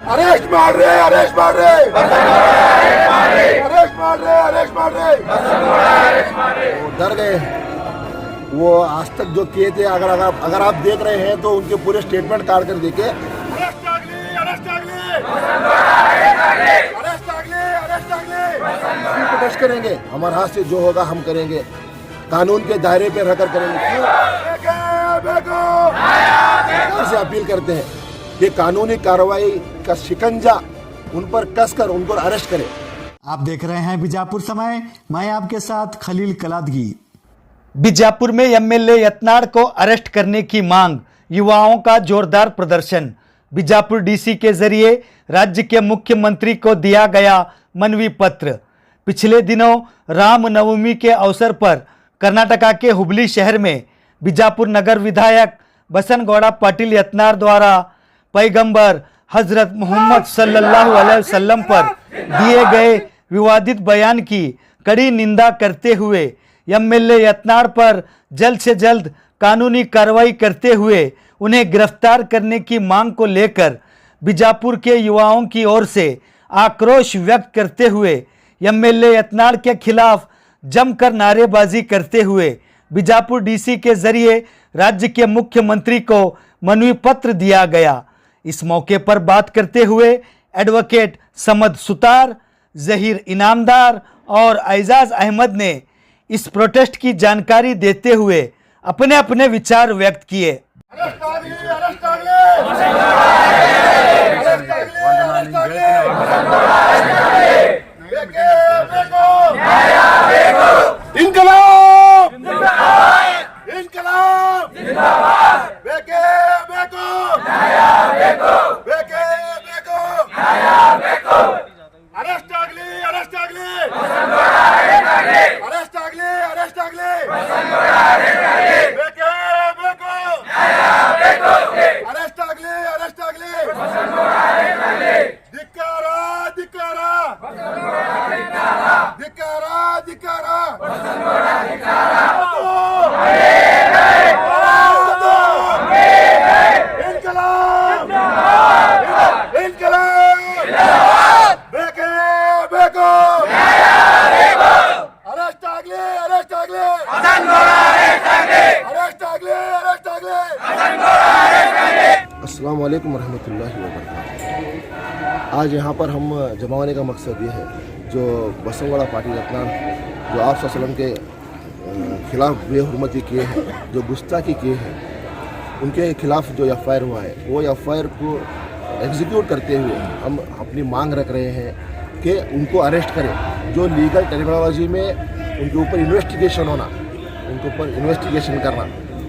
Arrest मार रहे, arrest मार रहे, अरेस्ट मार रहे, अरेस्ट मार रहे। वो डर गए। वो आज तक जो किए थे, अगर आप देख रहे हैं तो उनके पूरे स्टेटमेंट काट कर देखिए। प्रोटेस्ट करेंगे, हमारे हाथ से जो होगा हम करेंगे, कानून के दायरे पे रहकर करेंगे। क्यों से अपील करते हैं कि कानूनी कार्रवाई का शिकंजा उन पर कसकर उनको अरेस्ट करें। आप देख रहे हैं बीजापुर समय, मैं आपके साथ खलील कलादगी। बीजापुर में एमएलए यत्नाड़ को अरेस्ट करने की मांग, युवाओं का जोरदार प्रदर्शन। बीजापुर डीसी के जरिए राज्य के मुख्यमंत्री को दिया गया मनवी पत्र। पिछले दिनों रामनवमी के अवसर पर कर्नाटका के हुबली शहर में बीजापुर नगर विधायक बसनगौड़ा पाटिल यत्नाड़ द्वारा पैगंबर हजरत मोहम्मद सल्लल्लाहु अलैहि वसल्लम पर दिए गए विवादित बयान की कड़ी निंदा करते हुए एमएलए यत्नाड़ पर जल्द से जल्द कानूनी कार्रवाई करते हुए उन्हें गिरफ्तार करने की मांग को लेकर बीजापुर के युवाओं की ओर से आक्रोश व्यक्त करते हुए एमएलए यत्नाड़ के खिलाफ जमकर नारेबाजी करते हुए बीजापुर डीसी के जरिए राज्य के मुख्यमंत्री को मनवी पत्र दिया गया। इस मौके पर बात करते हुए एडवोकेट समद सुतार, जहीर इनामदार और एजाज अहमद ने इस प्रोटेस्ट की जानकारी देते हुए अपने अपने विचार व्यक्त किए। इनकलाब इनकलाब बेके बेको बेके बेको अरेस्ट ಆಗಲಿ अरेस्ट ಆಗಲಿ अरेस्ट ಆಗಲಿ अरेस्ट ಆಗಲಿ बेके बेको अरेस्ट ಆಗಲಿ अरेस्ट ಆಗಲಿ ಧಿಕ್ಕಾರ ಧಿಕ್ಕಾರ ಧಿಕ್ಕಾರ ಧಿಕ್ಕಾರ अस्सलाम वालेकुम रहमतुल्लाहि व बरकातहू। आज यहाँ पर हम जमा होने का मकसद ये है, जो बसनगौड़ा पाटिल यत्नाड़ जो आप वसल्लम के खिलाफ बेहुरमती किए हैं, जो गुस्ताखी किए हैं, उनके खिलाफ जो एफआईआर हुआ है, वो एफआईआर को एग्जीक्यूट करते हुए हम अपनी मांग रख रहे हैं कि उनको अरेस्ट करें। जो लीगल टर्मिनोलॉजी में उनके ऊपर इन्वेस्टिगेशन होना, उनके ऊपर इन्वेस्टिगेशन करना,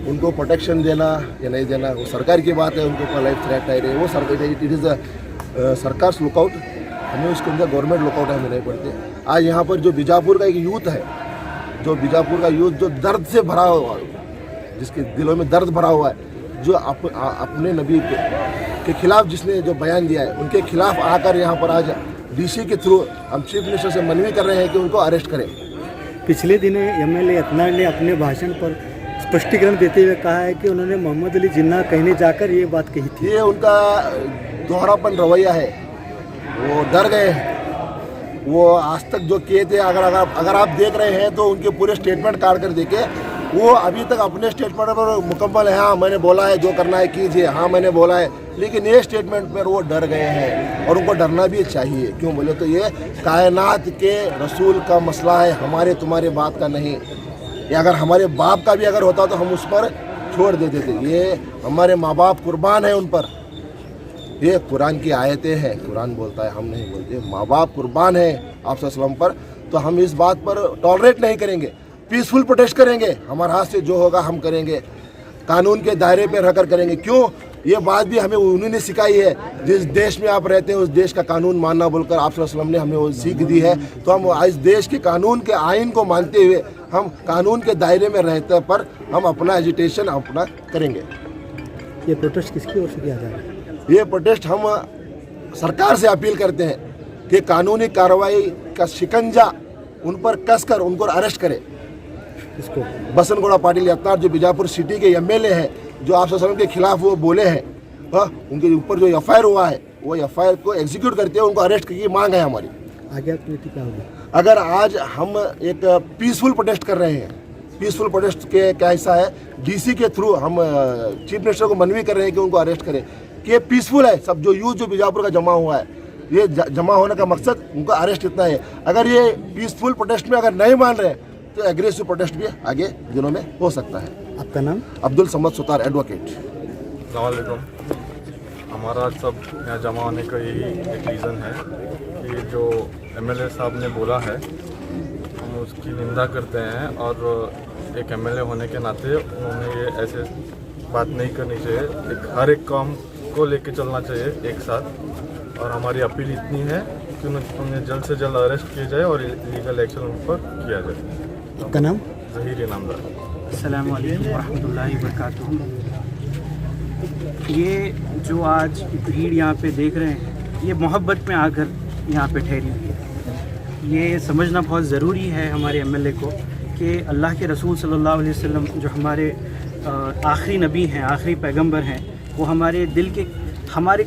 उनको प्रोटेक्शन देना या नहीं देना वो सरकार की बात है। उनके ऊपर लाइफ थ्रेट है, वो सरकार इट इज़ सरकार लुकआउट, हमें उसके अंदर गवर्नमेंट लुकआउट हमें नहीं पड़ते। आज यहाँ पर जो बीजापुर का एक यूथ है, जो बीजापुर का यूथ जो दर्द से भरा हुआ, जिसके दिलों में दर्द भरा हुआ है, जो अपने नबी के खिलाफ जिसने जो बयान दिया है, उनके खिलाफ आकर यहाँ पर आज डीसी के थ्रू हम चीफ मिनिस्टर से मनवी कर रहे हैं कि उनको अरेस्ट करें। पिछले दिनों एमएलए यत्नाड़ ने अपने भाषण पर स्पष्टीकरण देते हुए कहा है कि उन्होंने मोहम्मद अली जिन्ना कहने जाकर ये बात कही थी। ये उनका दोहरापन रवैया है, वो डर गए हैं। वो आज तक जो किए थे, अगर आप देख रहे हैं तो उनके पूरे स्टेटमेंट काट कर देखे। वो अभी तक अपने स्टेटमेंट पर मुकम्मल है, हाँ मैंने बोला है, जो करना है कीजिए, हाँ मैंने बोला है, लेकिन ये स्टेटमेंट पर वो डर गए हैं और उनको डरना भी चाहिए। क्यों बोले तो ये कायनात के रसूल का मसला है, हमारे तुम्हारे बात का नहीं। या अगर हमारे बाप का भी अगर होता तो हम उस पर छोड़ देते थे। ये हमारे माँ बाप कुर्बान है उन पर, ये कुरान की आयतें हैं, कुरान बोलता है, हम नहीं बोलते। माँ बाप कुर्बान है आप सल्लम पर, तो हम इस बात पर टॉलरेट नहीं करेंगे। पीसफुल प्रोटेस्ट करेंगे, हमारे हाथ से जो होगा हम करेंगे, कानून के दायरे पर रहकर करेंगे। क्यों, ये बात भी हमें उन्होंने सिखाई है। जिस देश में आप रहते हैं उस देश का कानून मानना बोलकर आप वसल्लम ने हमें वो सीख दी है। तो हम इस देश के कानून के आइन को मानते हुए हम कानून के दायरे में रहते पर हम अपना एजिटेशन अपना करेंगे। ये प्रोटेस्ट किसकी ओर से किया जा रहा है? ये प्रोटेस्ट हम सरकार से अपील करते हैं कि कानूनी कार्रवाई का शिकंजा उन पर कसकर उनको अरेस्ट करें। इसको बसनगौड़ा पाटिल यत्नाड़ जो बीजापुर सिटी के एमएलए हैं, जो आप वसल्लम के खिलाफ वो बोले हैं, उनके ऊपर जो एफआईआर हुआ है वो FIR को एग्जीक्यूट करते हुए उनको अरेस्ट की मांग है हमारी। आगे आपकी नीति क्या होगी? अगर आज हम एक पीसफुल प्रोटेस्ट कर रहे हैं, पीसफुल प्रोटेस्ट के क्या हिस्सा है, DC के थ्रू हम चीफ मिनिस्टर को मनवी कर रहे हैं कि उनको अरेस्ट करें, कि ये पीसफुल है। सब जो यूथ जो बीजापुर का जमा हुआ है, ये जमा होने का मकसद उनका अरेस्ट इतना है। अगर ये पीसफुल प्रोटेस्ट में अगर नहीं मान रहे तो एग्रेसिव प्रोटेस्ट भी आगे दिनों में हो सकता है। आपका नाम? अब्दुल समद सुतार, एडवोकेट। अस्सलामुअलैकुम। हमारा सब यहाँ जमा होने का यही एक रीज़न है कि जो MLA साहब ने बोला है हम उसकी निंदा करते हैं, और एक MLA होने के नाते उन्होंने ये ऐसे बात नहीं करनी चाहिए। हर एक काम को लेके चलना चाहिए एक साथ, और हमारी अपील इतनी है कि उन्हें जल्द से जल्द अरेस्ट किया जाए और लीगल एक्शन उन पर किया जाए। आपका नाम? ज़हीर इनामदार। अस्सलामु अलैकुम वरहमतुल्लाहि वबरकातुहू। ये जो आज भीड़ यहाँ पे देख रहे हैं, ये मोहब्बत में आकर यहाँ पे ठहरी हुई है। ये समझना बहुत ज़रूरी है हमारे MLA को कि अल्लाह के रसूल सल्लल्लाहु अलैहि वसल्लम जो हमारे आखिरी नबी हैं, आखिरी पैगंबर हैं, वो हमारे दिल के हमारे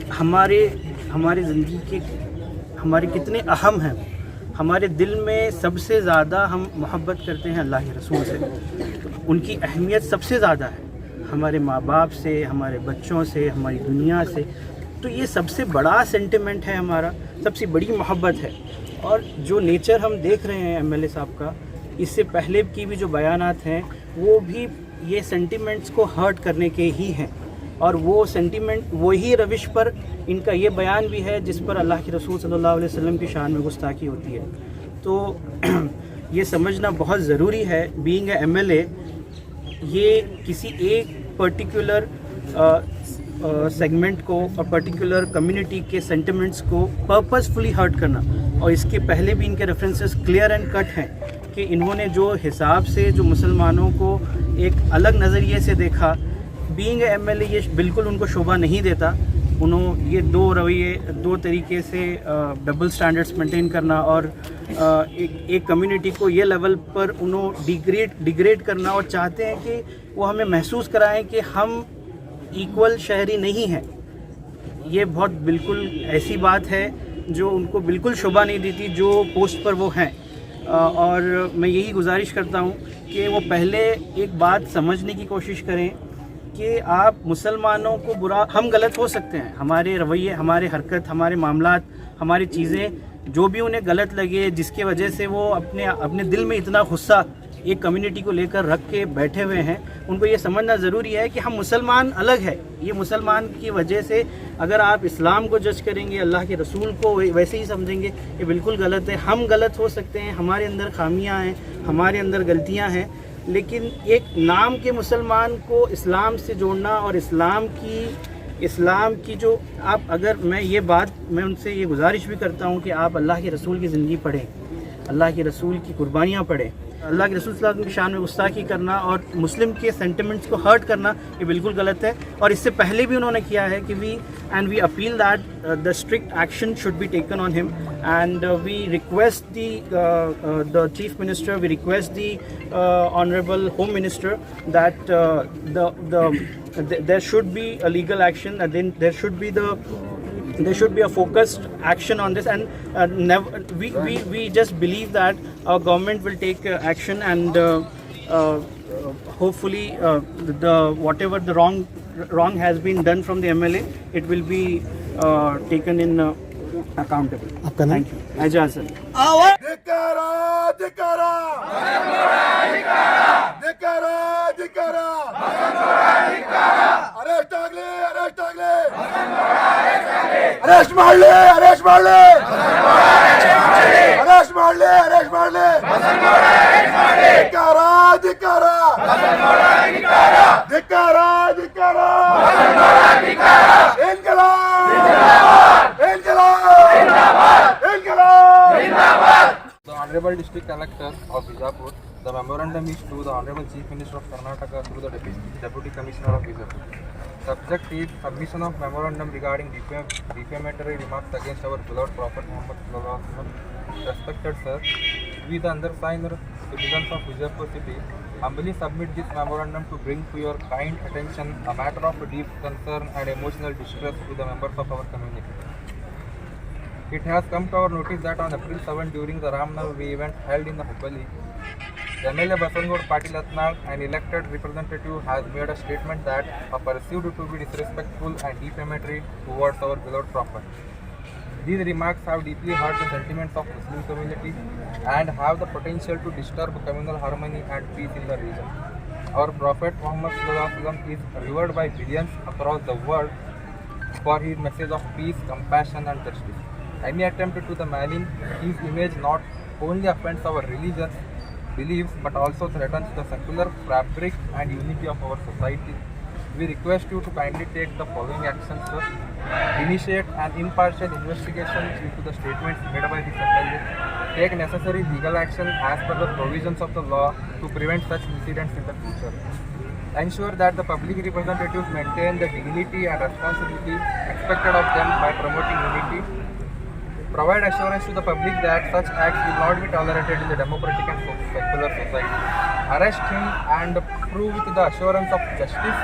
ज़िंदगी के हमारे कितने अहम हैं। हमारे दिल में सबसे ज़्यादा हम मोहब्बत करते हैं अल्लाह के रसूल से, उनकी अहमियत सबसे ज़्यादा है हमारे माँ बाप से, हमारे बच्चों से, हमारी दुनिया से। तो ये सबसे बड़ा सेंटिमेंट है हमारा, सबसे बड़ी मोहब्बत है। और जो नेचर हम देख रहे हैं MLA साहब का, इससे पहले की भी जो बयानात हैं वो भी ये सेंटिमेंट्स को हर्ट करने के ही हैं, और वो सेंटिमेंट वही रविश पर इनका ये बयान भी है जिस पर अल्लाह के रसूल सल्लल्लाहु अलैहि वसल्लम की शान में गुस्ताखी होती है। तो ये समझना बहुत ज़रूरी है, बीइंग ए MLA, ये किसी एक पर्टिकुलर सेगमेंट को और पर्टिकुलर कम्युनिटी के सेंटिमेंट्स को पर्पसफुली हर्ट करना। और इसके पहले भी इनके रेफरेंसेस क्लियर एंड कट हैं कि इन्होंने जो हिसाब से जो मुसलमानों को एक अलग नज़रिए से देखा, बीइंग ए MLA ये बिल्कुल उनको शोभा नहीं देता। उन्होंने ये दो तरीके से डबल स्टैंडर्ड्स मेंटेन करना और एक कम्युनिटी को ये लेवल पर उन्होंने डिग्रेड करना, और चाहते हैं कि वो हमें महसूस कराएं कि हम इक्वल शहरी नहीं हैं। ये बहुत बिल्कुल ऐसी बात है जो उनको बिल्कुल शोभा नहीं देती जो पोस्ट पर वो हैं। और मैं यही गुजारिश करता हूँ कि वो पहले एक बात समझने की कोशिश करें कि आप मुसलमानों को बुरा, हम गलत हो सकते हैं, हमारे रवैये, हमारे हरकत, हमारे मामलात, हमारी चीज़ें जो भी उन्हें गलत लगे, जिसके वजह से वो अपने दिल में इतना गुस्सा एक कम्युनिटी को लेकर रख के बैठे हुए हैं, उनको ये समझना ज़रूरी है कि हम मुसलमान अलग है। ये मुसलमान की वजह से अगर आप इस्लाम को जज करेंगे, अल्लाह के रसूल को वैसे ही समझेंगे, ये बिल्कुल गलत है। हम गलत हो सकते हैं, हमारे अंदर खामियां हैं, हमारे अंदर गलतियां हैं, लेकिन एक नाम के मुसलमान को इस्लाम से जोड़ना और इस्लाम की जो आप, अगर मैं उनसे ये गुजारिश भी करता हूँ कि आप अल्लाह के रसूल की ज़िंदगी पढ़ें, अल्लाह के रसूल की कुर्बानियाँ पढ़ें। अल्लाह के रसूल सल्लल्लाहु अलैहि वसल्लम की शान में गुस्ताखी करना और मुस्लिम के सेंटिमेंट्स को हर्ट करना ये बिल्कुल गलत है। और इससे पहले भी उन्होंने किया है कि we appeal that the strict action should be taken on him, and we request the chief minister, we request the honourable home minister that there should be a legal action, and then there should be a focused action on this, and we just believe that our government will take action, and hopefully whatever the wrong has been done from the MLA, it will be taken in accountable. आपका नाम? Thank you. Ajaz sir. Arrest ಮಾಡಲಿ The Honorable District Collector of Bijapur, the memorandum is to the Honorable Chief Minister of Karnataka through the Deputy Commissioner of Bijapur. Subject is submission of memorandum regarding defamatory remarks against our beloved Prophet Muhammad sallallahu alaihi wasallam. Respected sir, we the undersigned citizens of Bijapur city humbly submit this memorandum to bring to your kind attention a matter of deep concern and emotional distress to the members of our community. It has come to our notice that on April 7 during the Ramnavami event held in the Hubballi, MLA Basangod Patil Yatnal, an elected representative, has made a statement that are perceived to be disrespectful and defamatory towards our beloved Prophet. These remarks have deeply hurt the sentiments of Muslim community and have the potential to disturb communal harmony and peace in the region. Our Prophet Muhammad is revered by billions across the world for his message of peace, compassion and justice. Any attempt to the malign his image not only offends our religious beliefs but also threatens the secular fabric and unity of our society. We request you to kindly take the following actions. First, initiate an impartial investigation into the statements made by this MLA. Take necessary legal action as per the provisions of the law to prevent such incidents in the future. Ensure that the public representatives maintain the dignity and responsibility expected of them by promoting unity. Provide assurance to the public that such acts will not be tolerated in the democratic and secular society. Arrest him and prove with the assurance of justice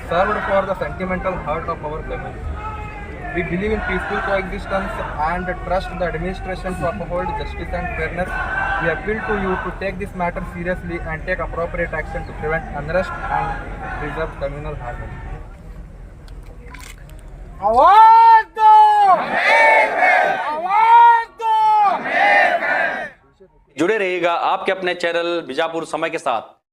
served for the sentimental hurt of our community. We believe in peaceful coexistence and trust the administration to uphold justice and fairness. We appeal to you to take this matter seriously and take appropriate action to prevent unrest and preserve communal harmony. जुड़े रहिएगा आपके अपने channel Bijapur समय के साथ।